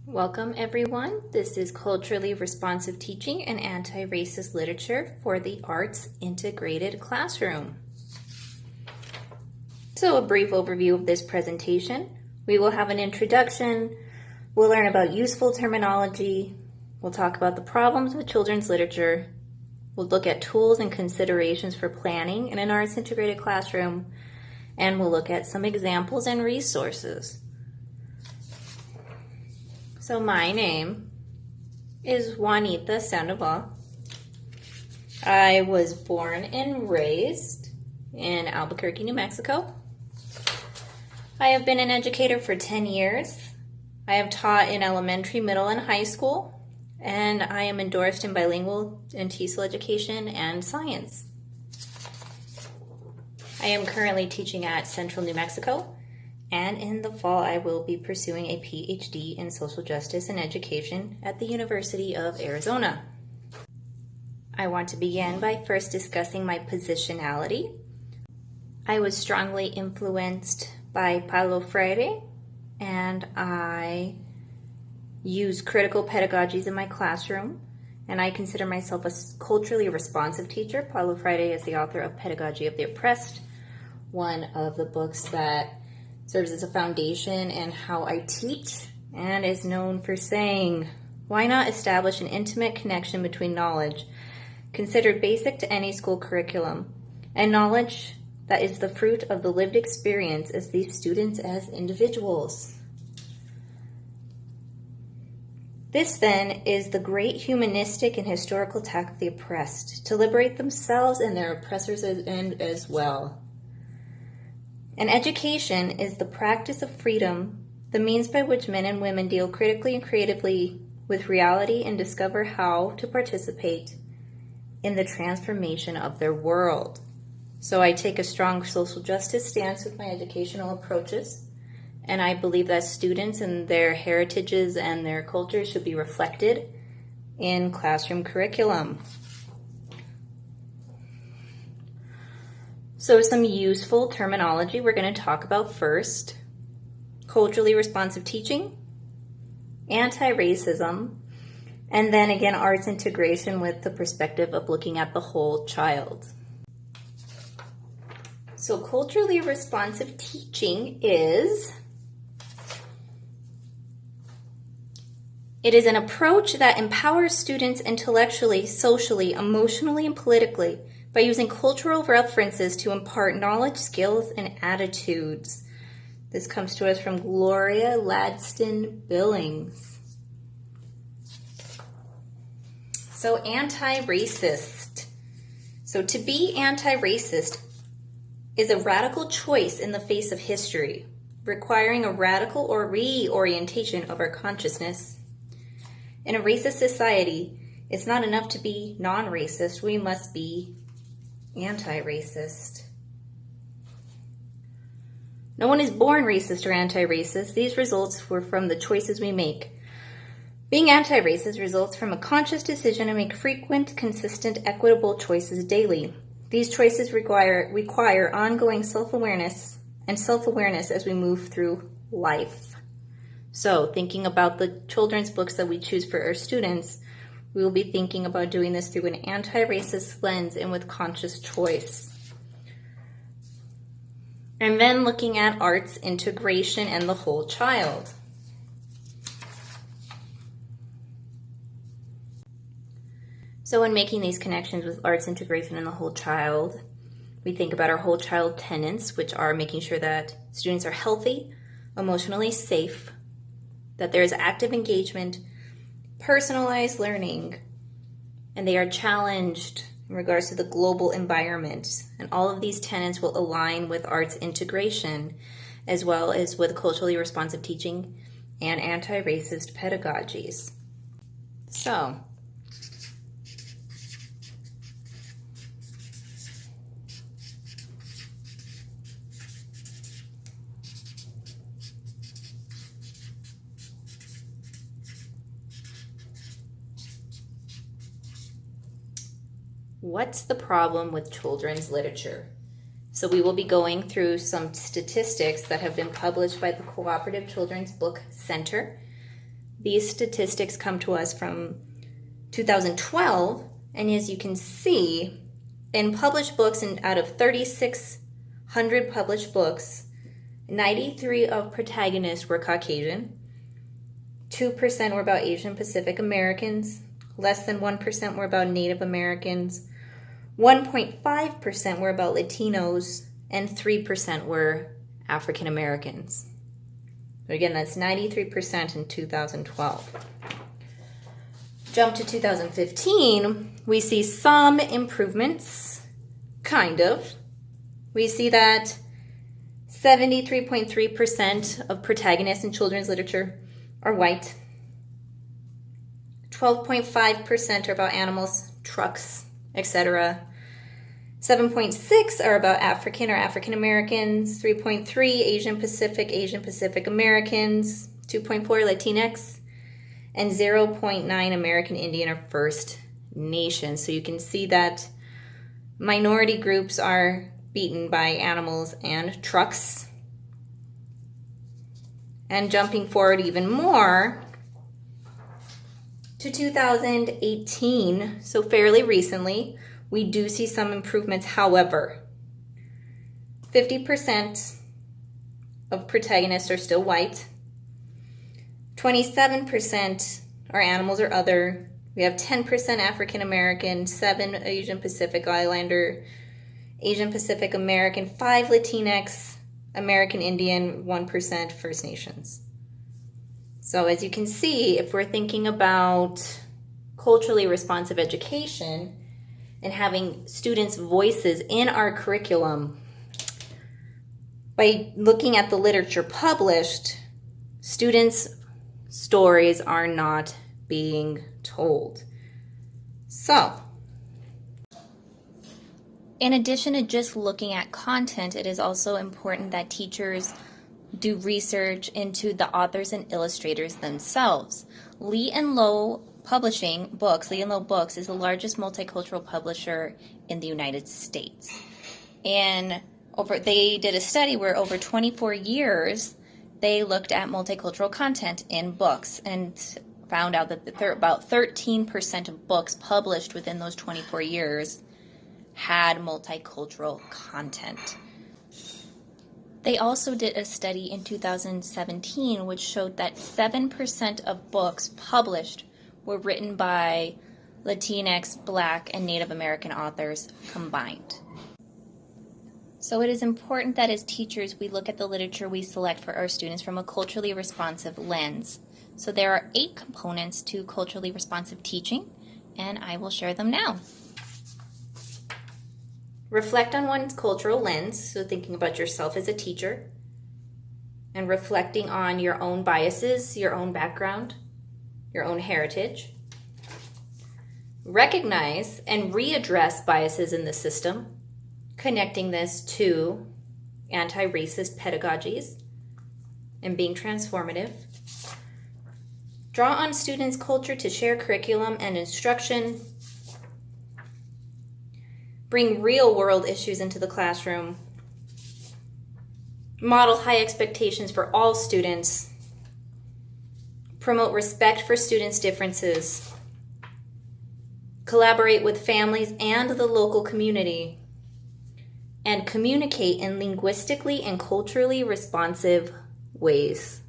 Welcome everyone. This is Culturally Responsive Teaching and Anti-Racist Literature for the Arts Integrated Classroom. So a brief overview of this presentation. We will have an introduction, we'll learn about useful terminology, we'll talk about the problems with children's literature, we'll look at tools and considerations for planning in an arts integrated classroom, and we'll look at some examples and resources. So my name is Juanita Sandoval. I was born and raised in Albuquerque, New Mexico. I have been an educator for 10 years. I have taught in elementary, middle, and high school, and I am endorsed in bilingual and TESOL education and science. I am currently teaching at Central New Mexico, and in the fall I will be pursuing a PhD in social justice and education at the University of Arizona. I want to begin by first discussing my positionality. I was strongly influenced by Paulo Freire, and I use critical pedagogies in my classroom, and I consider myself a culturally responsive teacher. Paulo Freire is the author of Pedagogy of the Oppressed, one of the books that serves as a foundation in how I teach, and is known for saying, why not establish an intimate connection between knowledge considered basic to any school curriculum and knowledge that is the fruit of the lived experience as these students as individuals. This then is the great humanistic and historical attack of the oppressed, to liberate themselves and their oppressors as well. And education is the practice of freedom, the means by which men and women deal critically and creatively with reality and discover how to participate in the transformation of their world. So I take a strong social justice stance with my educational approaches, and I believe that students and their heritages and their cultures should be reflected in classroom curriculum. So some useful terminology we're going to talk about first: culturally responsive teaching, anti-racism, and then again arts integration with the perspective of looking at the whole child. So culturally responsive teaching is an approach that empowers students intellectually, socially, emotionally, and politically by using cultural references to impart knowledge, skills, and attitudes. This comes to us from Gloria Ladson Billings. So anti-racist. So to be anti-racist is a radical choice in the face of history, requiring a radical or reorientation of our consciousness. In a racist society, it's not enough to be non-racist, we must be anti-racist. No one is born racist or anti-racist. These results were from the choices we make. Being anti-racist results from a conscious decision to make frequent, consistent, equitable choices daily. These choices require ongoing self-awareness as we move through life. So, thinking about the children's books that we choose for our students, we will be thinking about doing this through an anti-racist lens and with conscious choice. And then looking at arts integration and the whole child. So in making these connections with arts integration and the whole child, we think about our whole child tenets, which are making sure that students are healthy, emotionally safe, that there is active engagement, personalized learning, and they are challenged in regards to the global environment. And all of these tenets will align with arts integration, as well as with culturally responsive teaching and anti-racist pedagogies. So, what's the problem with children's literature? So we will be going through some statistics that have been published by the Cooperative Children's Book Center. These statistics come to us from 2012, and as you can see, in published books, and out of 3,600 published books, 93 of protagonists were Caucasian, 2% were about Asian Pacific Americans, less than 1% were about Native Americans, 1.5% were about Latinos, and 3% were African Americans. But again, that's 93% in 2012. Jump to 2015, we see some improvements, kind of. We see that 73.3% of protagonists in children's literature are white. 12.5% are about animals, trucks, etc. 7.6 are about African or African Americans, 3.3 Asian Pacific Americans, 2.4 Latinx, and 0.9 American Indian or First Nations. So you can see that minority groups are beaten by animals and trucks. And jumping forward even more to 2018, so fairly recently, we do see some improvements. However, 50% of protagonists are still white. 27% are animals or other. We have 10% African American, 7 Asian Pacific Islander, Asian Pacific American, 5 Latinx, American Indian, 1% First Nations. So as you can see, if we're thinking about culturally responsive education and having students' voices in our curriculum, by looking at the literature published, students' stories are not being told. So, in addition to just looking at content, it is also important that teachers do research into the authors and illustrators themselves. Lee and Low Publishing Books, Lee and Low Books, is the largest multicultural publisher in the United States. And they did a study where over 24 years, they looked at multicultural content in books and found out that about 13% of books published within those 24 years had multicultural content. They also did a study in 2017 which showed that 7% of books published were written by Latinx, Black, and Native American authors combined. So it is important that as teachers we look at the literature we select for our students from a culturally responsive lens. So there are 8 components to culturally responsive teaching, and I will share them now. Reflect on one's cultural lens, so thinking about yourself as a teacher, and reflecting on your own biases, your own background, your own heritage. Recognize and readdress biases in the system, connecting this to anti-racist pedagogies and being transformative. Draw on students' culture to share curriculum and instruction. Bring real-world issues into the classroom. Model high expectations for all students. Promote respect for students' differences. Collaborate with families and the local community. And communicate in linguistically and culturally responsive ways.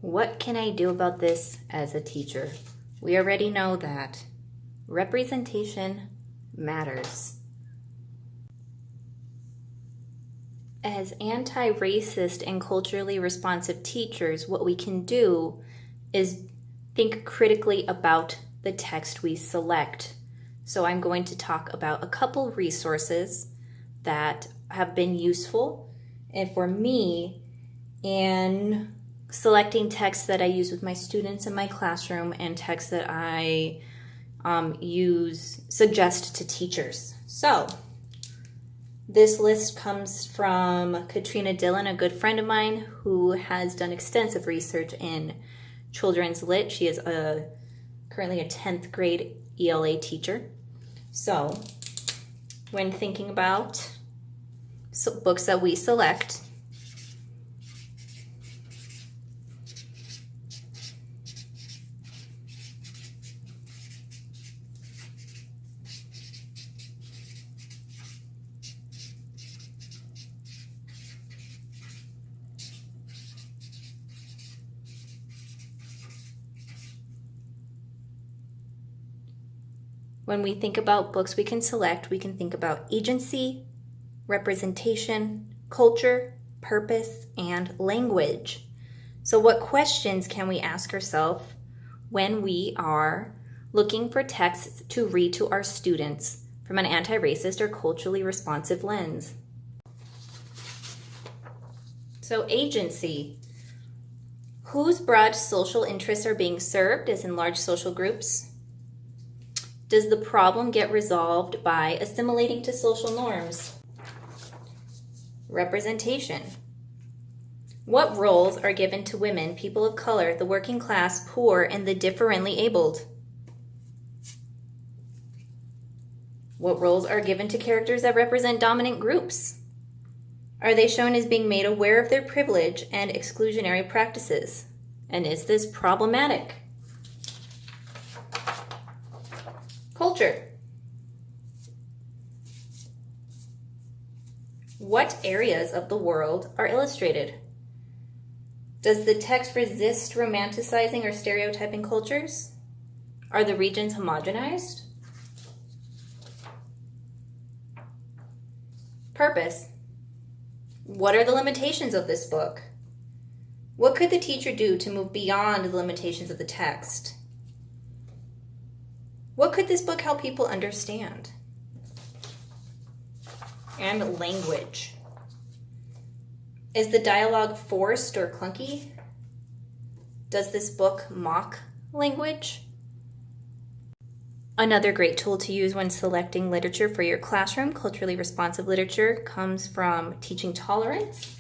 What can I do about this as a teacher? We already know that representation matters. As anti-racist and culturally responsive teachers, what we can do is think critically about the text we select. So I'm going to talk about a couple resources that have been useful and for me in selecting texts that I use with my students in my classroom and texts that I suggest to teachers. So This list comes from Katrina Dillon, a good friend of mine who has done extensive research in children's lit. She is currently a 10th grade ELA teacher. So when thinking about books that we select, when we think about books we can select, we can think about agency, representation, culture, purpose, and language. So what questions can we ask ourselves when we are looking for texts to read to our students from an anti-racist or culturally responsive lens? So agency. Whose broad social interests are being served, as in large social groups? Does the problem get resolved by assimilating to social norms? Representation. What roles are given to women, people of color, the working class, poor, and the differently abled? What roles are given to characters that represent dominant groups? Are they shown as being made aware of their privilege and exclusionary practices? And is this problematic? Culture. What areas of the world are illustrated? Does the text resist romanticizing or stereotyping cultures? Are the regions homogenized? Purpose. What are the limitations of this book? What could the teacher do to move beyond the limitations of the text? What could this book help people understand? And language. Is the dialogue forced or clunky? Does this book mock language? Another great tool to use when selecting literature for your classroom, culturally responsive literature, comes from Teaching Tolerance.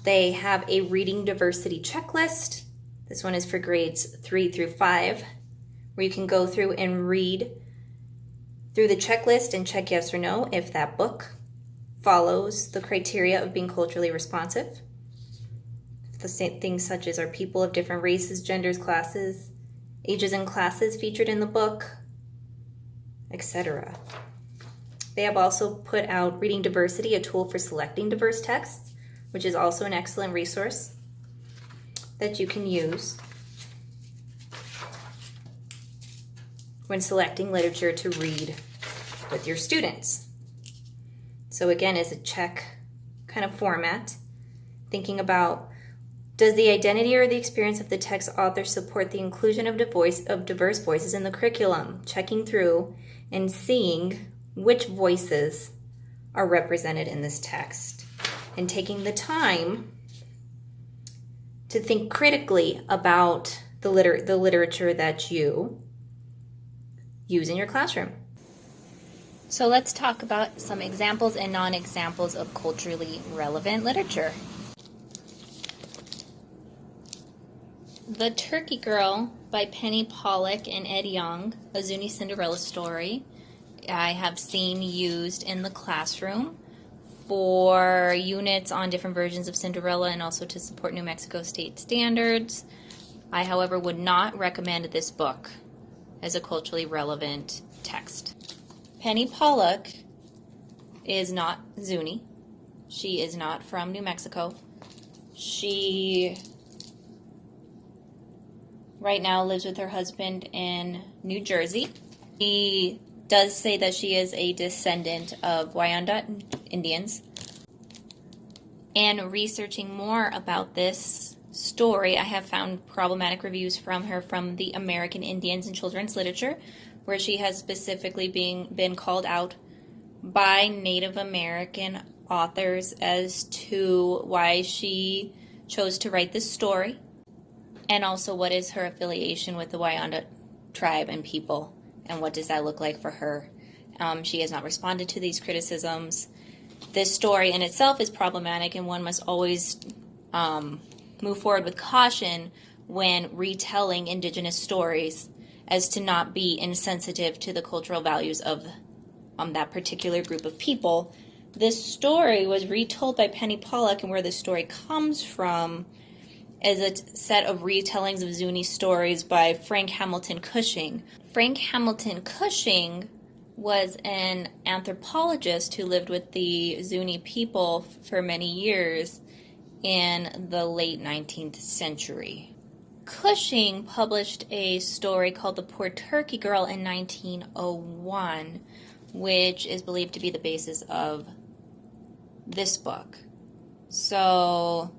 They have a reading diversity checklist. This one is for grades 3 through 5, where you can go through and read through the checklist and check yes or no if that book follows the criteria of being culturally responsive. The same things such as are people of different races, genders, classes, ages and classes featured in the book, etc. They have also put out Reading Diversity, a tool for selecting diverse texts, which is also an excellent resource that you can use when selecting literature to read with your students. So again, as a check kind of format, thinking about, does the identity or the experience of the text author support the inclusion of diverse voices in the curriculum? Checking through and seeing which voices are represented in this text, and taking the time to think critically about the literature that you use in your classroom. So let's talk about some examples and non-examples of culturally relevant literature. The Turkey Girl by Penny Pollack and Ed Young, a Zuni Cinderella story, I have seen used in the classroom for units on different versions of Cinderella and also to support New Mexico state standards. I, however, would not recommend this book as a culturally relevant text. Penny Pollack is not Zuni. She is not from New Mexico. She right now lives with her husband in New Jersey. He does say that she is a descendant of Wyandot Indians. And researching more about this story, I have found problematic reviews from her from the American Indians in children's literature, where she has specifically been called out by Native American authors as to why she chose to write this story, and also what is her affiliation with the Wyandot tribe and people, and what does that look like for her. She has not responded to these criticisms, this story in itself is problematic, and one must always move forward with caution when retelling Indigenous stories, as to not be insensitive to the cultural values of that particular group of people. This story was retold by Penny Pollack, and where this story comes from is a set of retellings of Zuni stories by Frank Hamilton Cushing. Frank Hamilton Cushing was an anthropologist who lived with the Zuni people for many years in the late 19th century. Cushing published a story called The Poor Turkey Girl in 1901, which is believed to be the basis of this book. So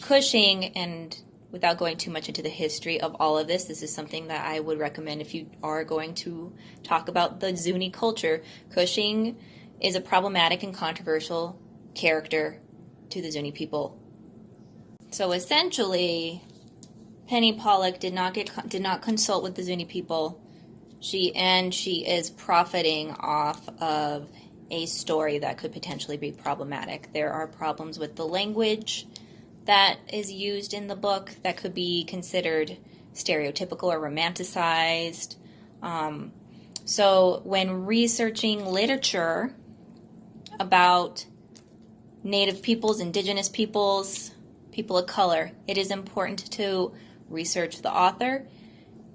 Cushing, and without going too much into the history of all of this is something that I would recommend if you are going to talk about the Zuni culture. Cushing is a problematic and controversial character to the Zuni people. So essentially, Penny Pollack did not consult with the Zuni people. She is profiting off of a story that could potentially be problematic. There are problems with the language that is used in the book that could be considered stereotypical or romanticized. So when researching literature about Native peoples, Indigenous peoples, people of color, it is important to research the author,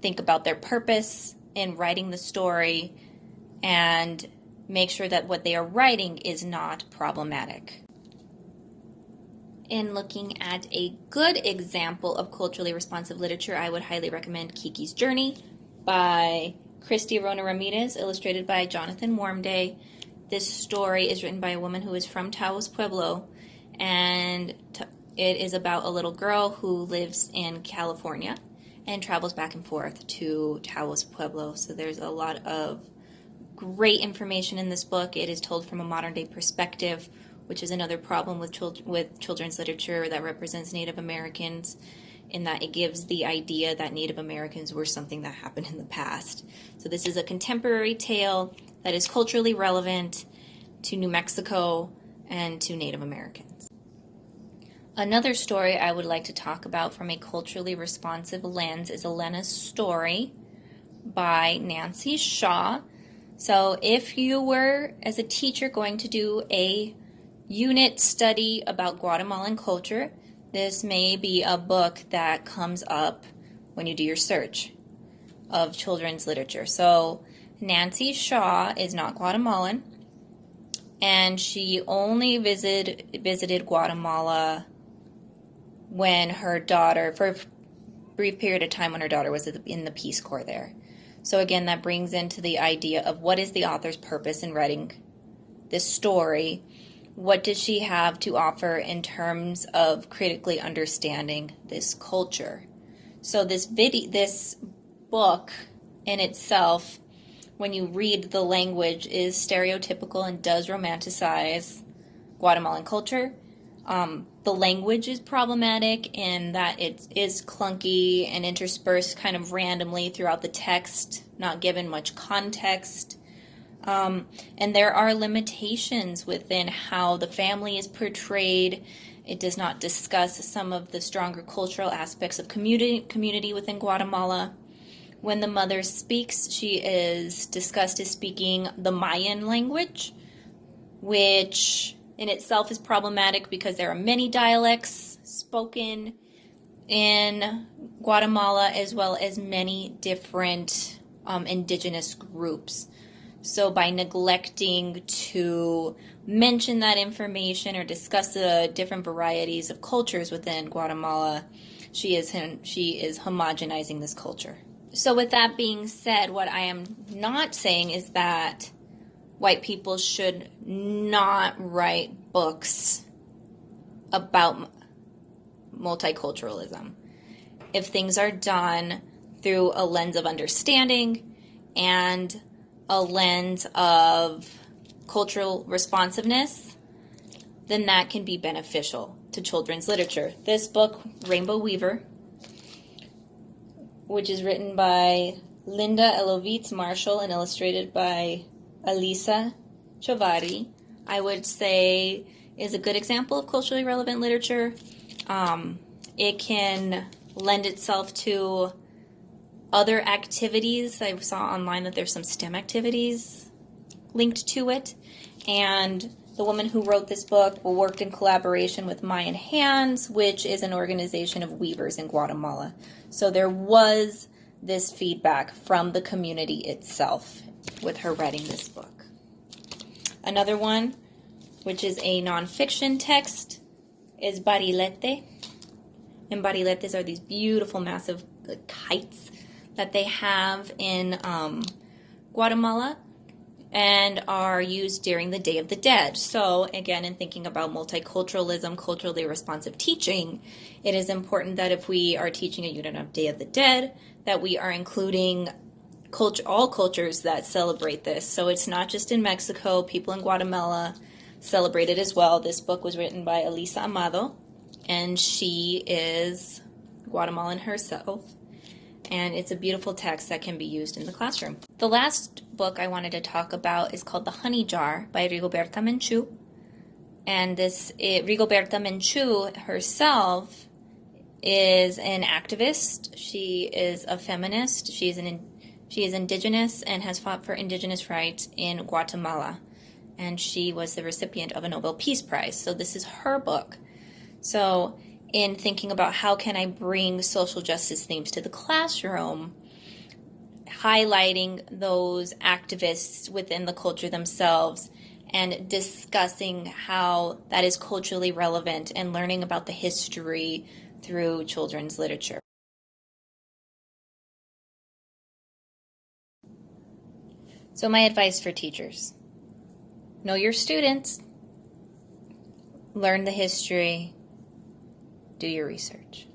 think about their purpose in writing the story, and make sure that what they are writing is not problematic. In looking at a good example of culturally responsive literature, I would highly recommend Kiki's Journey by Christy Rona Ramirez, illustrated by Jonathan Warmday. This story is written by a woman who is from Taos Pueblo, and it is about a little girl who lives in California and travels back and forth to Taos Pueblo. So there's a lot of great information in this book. It is told from a modern-day perspective, which is another problem with children's literature that represents Native Americans, in that it gives the idea that Native Americans were something that happened in the past. So this is a contemporary tale that is culturally relevant to New Mexico and to Native Americans. Another story I would like to talk about from a culturally responsive lens is Elena's Story by Nancy Shaw. So if you were, as a teacher, going to do a unit study about Guatemalan culture, this may be a book that comes up when you do your search of children's literature. So Nancy Shaw is not Guatemalan, and she only visited Guatemala when her daughter, for a brief period of time when her daughter was in the Peace Corps there. So again, that brings into the idea of what is the author's purpose in writing this story. What does she have to offer in terms of critically understanding this culture? So this book in itself, when you read the language, is stereotypical and does romanticize Guatemalan culture. The language is problematic in that it is clunky and interspersed kind of randomly throughout the text, not given much context. And there are limitations within how the family is portrayed. It does not discuss some of the stronger cultural aspects of community within Guatemala. When the mother speaks, she is discussed as speaking the Mayan language, which in itself is problematic because there are many dialects spoken in Guatemala, as well as many different indigenous groups. So by neglecting to mention that information or discuss the different varieties of cultures within Guatemala, she is homogenizing this culture. So with that being said, what I am not saying is that white people should not write books about multiculturalism. If things are done through a lens of understanding and a lens of cultural responsiveness, then that can be beneficial to children's literature. This book, Rainbow Weaver, which is written by Linda Elovitz Marshall and illustrated by Elisa Chavari, I would say is a good example of culturally relevant literature. It can lend itself to other activities. I saw online that there's some STEM activities linked to it. And the woman who wrote this book worked in collaboration with Mayan Hands, which is an organization of weavers in Guatemala. So there was this feedback from the community itself with her writing this book. Another one, which is a nonfiction text, is Barilete. And bariletes are these beautiful, massive kites that they have in Guatemala and are used during the Day of the Dead. So again, in thinking about multiculturalism, culturally responsive teaching, it is important that if we are teaching a unit of Day of the Dead, that we are including all cultures that celebrate this. So it's not just in Mexico, people in Guatemala celebrate it as well. This book was written by Elisa Amado, and she is Guatemalan herself. And it's a beautiful text that can be used in the classroom. The last book I wanted to talk about is called The Honey Jar by Rigoberta Menchú. And Rigoberta Menchú herself is an activist. She is a feminist. She is indigenous and has fought for indigenous rights in Guatemala. And she was the recipient of a Nobel Peace Prize. So this is her book. So in thinking about how can I bring social justice themes to the classroom, highlighting those activists within the culture themselves and discussing how that is culturally relevant and learning about the history through children's literature. So my advice for teachers: know your students, learn the history, do your research.